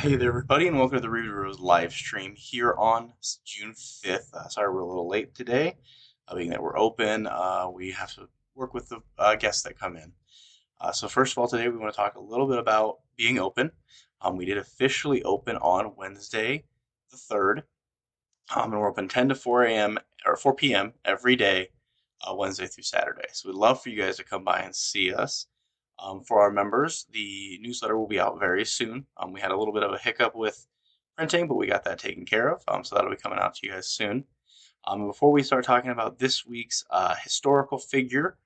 Hey there, everybody, and welcome to the Ruby Rose live stream here on June 5th. Sorry we're a little late today, being that we're open. We have to work with the guests that come in. So, first of all, today we want to talk a little bit about being open. We did officially open on Wednesday, the 3rd, and we're open 10 to 4 a.m. or 4 p.m. every day, Wednesday through Saturday. So, we'd love for you guys to come by and see us. For our members, the newsletter will be out very soon. We had a little bit of a hiccup with printing, but we got that taken care of. So that'll be coming out to you guys soon. Before we start talking about this week's historical figure,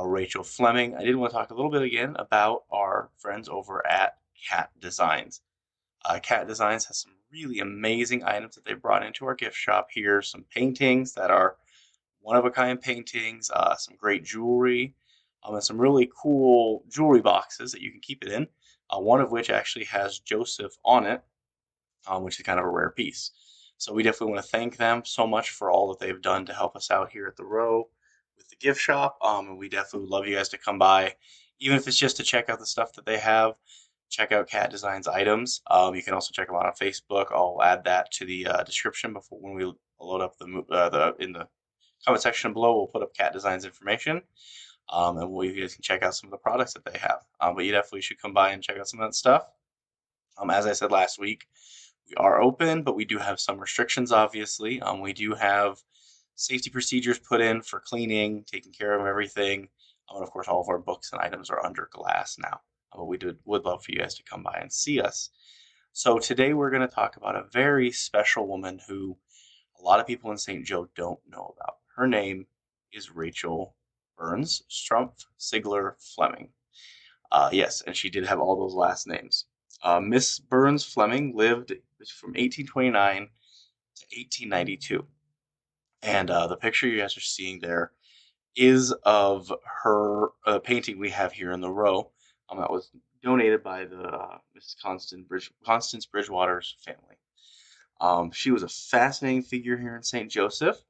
Rachel Fleming, I did want to talk a little bit again about our friends over at Cat Designs. Cat Designs has some really amazing items that they brought into our gift shop here. Some paintings that are one-of-a-kind paintings, some great jewelry, and some really cool jewelry boxes that you can keep it in. One of which actually has Joseph on it, which is kind of a rare piece. So we definitely want to thank them so much for all that they've done to help us out here at the Row with the gift shop. And we definitely would love you guys to come by, even if it's just to check out the stuff that they have. Check out Cat Designs items. You can also check them out on Facebook. I'll add that to the description before when we load up the in the comment section below. We'll put up Cat Designs information. And you guys can check out some of the products that they have. But you definitely should come by and check out some of that stuff. As I said last week, we are open, but we do have some restrictions, obviously. We do have safety procedures put in for cleaning, taking care of everything. And of course, all of our books and items are under glass now. But would love for you guys to come by and see us. So today we're going to talk about a very special woman who a lot of people in St. Joe don't know about. Her name is Rachel Burns Strumpf Sigler Fleming. Yes, and she did have all those last names. Miss Burns Fleming lived from 1829 to 1892. And the picture you guys are seeing there is of her painting we have here in the Row. That was donated by the Mrs. Constance Bridgewater's family. She was a fascinating figure here in St. Joseph.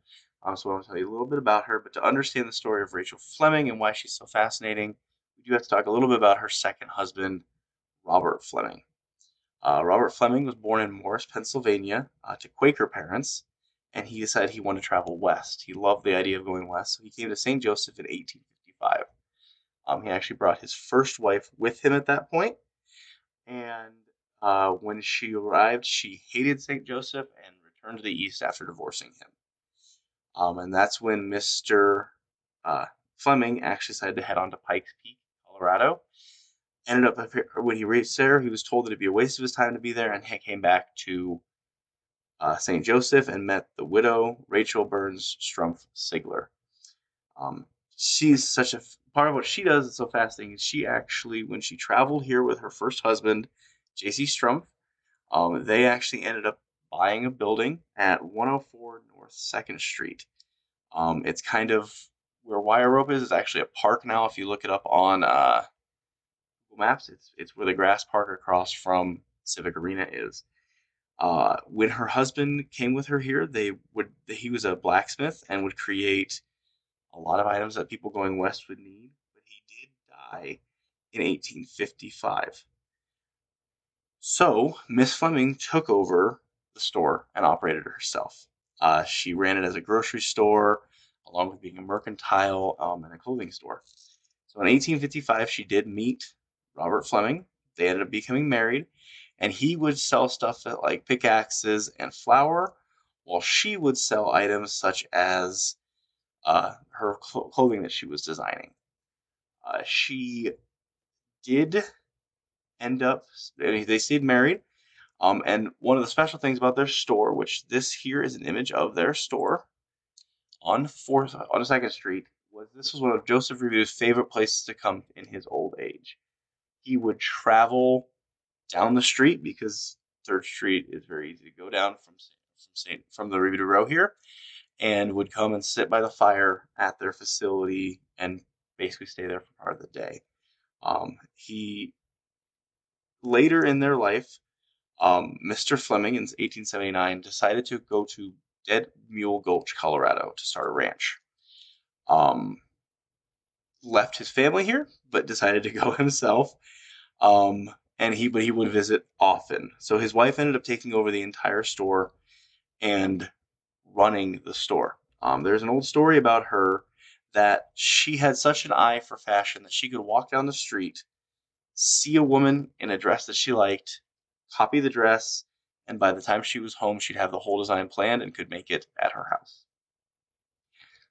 So I want to tell you a little bit about her. But to understand the story of Rachel Fleming and why she's so fascinating, we do have to talk a little bit about her second husband, Robert Fleming. Robert Fleming was born in Morris, Pennsylvania, to Quaker parents, and he decided he wanted to travel west. He loved the idea of going west, so he came to St. Joseph in 1855. He actually brought his first wife with him at that point, and when she arrived, she hated St. Joseph and returned to the east after divorcing him. And that's when Mr. Fleming actually decided to head on to Pikes Peak, Colorado. Ended up, when he reached there, he was told that it'd be a waste of his time to be there, and he came back to St. Joseph and met the widow, Rachel Burns Strumpf Sigler. She's such a part of what she does is so fascinating. She actually, when she traveled here with her first husband, J.C. Strumpf, they actually ended up buying a building at 104 North 2nd Street. It's kind of where Wire Rope is. It's actually a park now. If you look it up on Google Maps, it's where the grass park across from Civic Arena is. When her husband came with her here, he was a blacksmith and would create a lot of items that people going west would need. But he did die in 1855. So Miss Fleming took over the store and operated it herself. She ran it as a grocery store, along with being a mercantile and a clothing store. So in 1855, she did meet Robert Fleming. They ended up becoming married, and he would sell stuff like pickaxes and flour, while she would sell items such as her clothing that she was designing. She did end up, they stayed married. And one of the special things about their store, which this here is an image of their store on 2nd Street, was this was one of Joseph Review's favorite places to come in his old age. He would travel down the street because 3rd Street is very easy to go down from the Review Row here, and would come and sit by the fire at their facility and basically stay there for part of the day. He later in their life, Mr. Fleming in 1879 decided to go to Dead Mule Gulch, Colorado to start a ranch. Left his family here, but decided to go himself. but he would visit often. So his wife ended up taking over the entire store and running the store. There's an old story about her that she had such an eye for fashion that she could walk down the street, see a woman in a dress that she liked, copy the dress, and by the time she was home, she'd have the whole design planned and could make it at her house.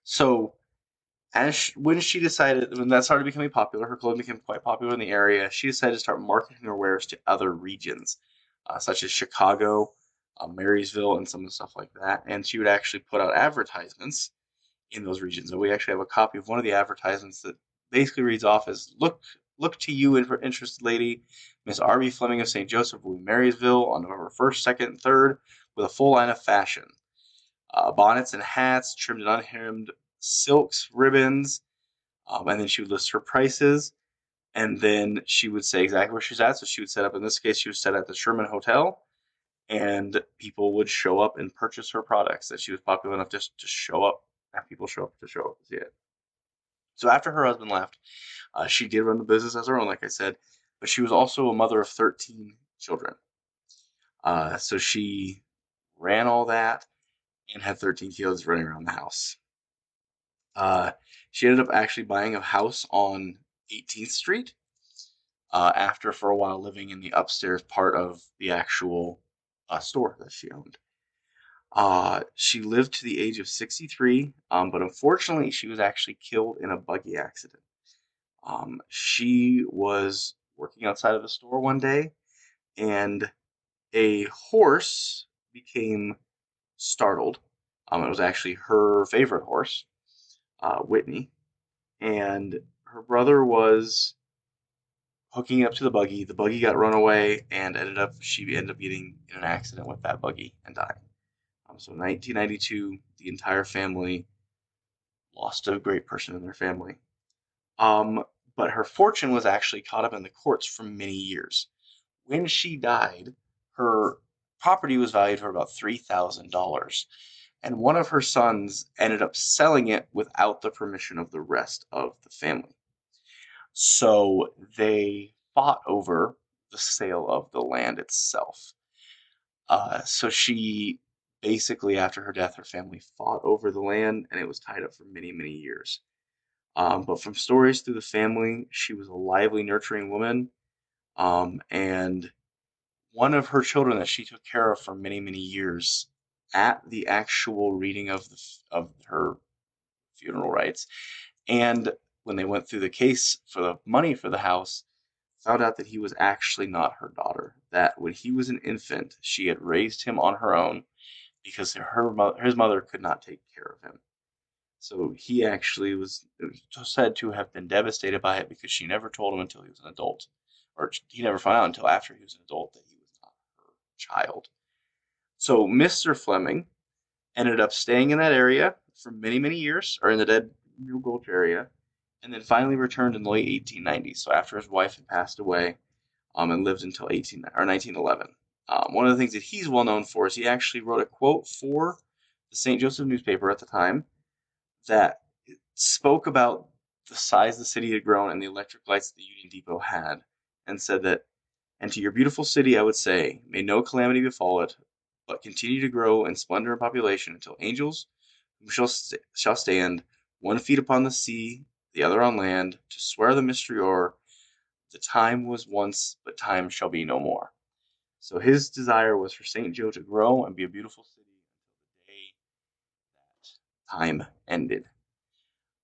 So when she decided, when that started becoming popular, her clothing became quite popular in the area. She decided to start marketing her wares to other regions, such as Chicago, Marysville, and some of the stuff like that. And she would actually put out advertisements in those regions. And we actually have a copy of one of the advertisements that basically reads off as look to you, interested lady, Miss R.B. Fleming of St. Joseph will be Marysville on November 1st, 2nd, and 3rd with a full line of fashion. Bonnets and hats, trimmed and unhemmed, silks, ribbons, and then she would list her prices, and then she would say exactly where she's at. So she would set up, in this case, she was set at the Sherman Hotel, and people would show up and purchase her products. That she was popular enough just to show up, have people show up to see it. So after her husband left, she did run the business as her own, like I said, but she was also a mother of 13 children. So she ran all that and had 13 kids running around the house. Uh, she ended up actually buying a house on 18th Street after for a while living in the upstairs part of the actual store that she owned. She lived to the age of 63, but unfortunately, she was actually killed in a buggy accident. She was working outside of the store one day, and a horse became startled. It was actually her favorite horse, Whitney, and her brother was hooking up to the buggy. The buggy got run away, and she ended up getting in an accident with that buggy and dying. So in 1992, the entire family lost a great person in their family. Um, but her fortune was actually caught up in the courts for many years. When she died, her property was valued for about $3,000, and one of her sons ended up selling it without the permission of the rest of the family. So they fought over the sale of the land itself. So she basically, after her death, her family fought over the land, and it was tied up for many, many years. But from stories through the family, she was a lively, nurturing woman. And one of her children that she took care of for many, many years at the actual reading of her funeral rites. And when they went through the case for the money for the house, found out that he was actually not her daughter. That when he was an infant, she had raised him on her own because his mother could not take care of him. So he actually was said to have been devastated by it because she never told him until he was an adult, or he never found out until after he was an adult that he was not her child. So Mr. Fleming ended up staying in that area for many, many years, or in the Dead Mule Gulch area, and then finally returned in the late 1890s. So after his wife had passed away, and lived until 1911. One of the things that he's well known for is he actually wrote a quote for the St. Joseph newspaper at the time that spoke about the size the city had grown and the electric lights that the Union Depot had, and said that, and to your beautiful city I would say, may no calamity befall it, but continue to grow in splendor and population until angels who shall stand 1 feet upon the sea, the other on land, to swear the mystery o'er, the time was once, but time shall be no more. So his desire was for St. Joe to grow and be a beautiful city until the day that time ended.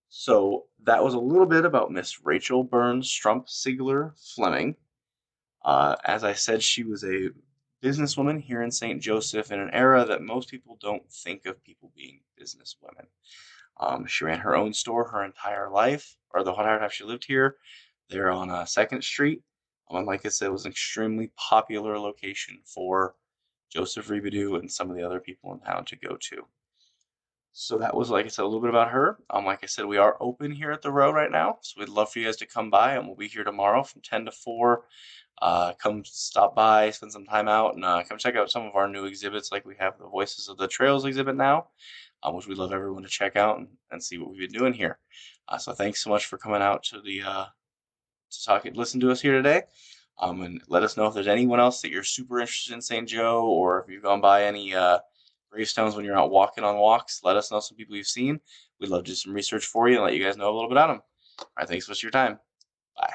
So that was a little bit about Miss Rachel Burns Strumpsigler Fleming. As I said, she was a businesswoman here in St. Joseph in an era that most people don't think of people being businesswomen. She ran her own store her entire life, or the entire time she lived here. There on 2nd Street. And like I said, it was an extremely popular location for Joseph Rebaudou and some of the other people in town to go to. So that was, like I said, a little bit about her. Like I said, we are open here at the Row right now, so we'd love for you guys to come by, and we'll be here tomorrow from 10 to 4. Come stop by, spend some time out, and come check out some of our new exhibits, like we have the Voices of the Trails exhibit now, which we'd love everyone to check out and see what we've been doing here. So thanks so much for coming out to the to talk and listen to us here today. And let us know if there's anyone else that you're super interested in St. Joe, or if you've gone by any gravestones when you're out walking on walks. Let us know some people you've seen. We'd love to do some research for you and let you guys know a little bit about them. All right, thanks so much for your time. Bye.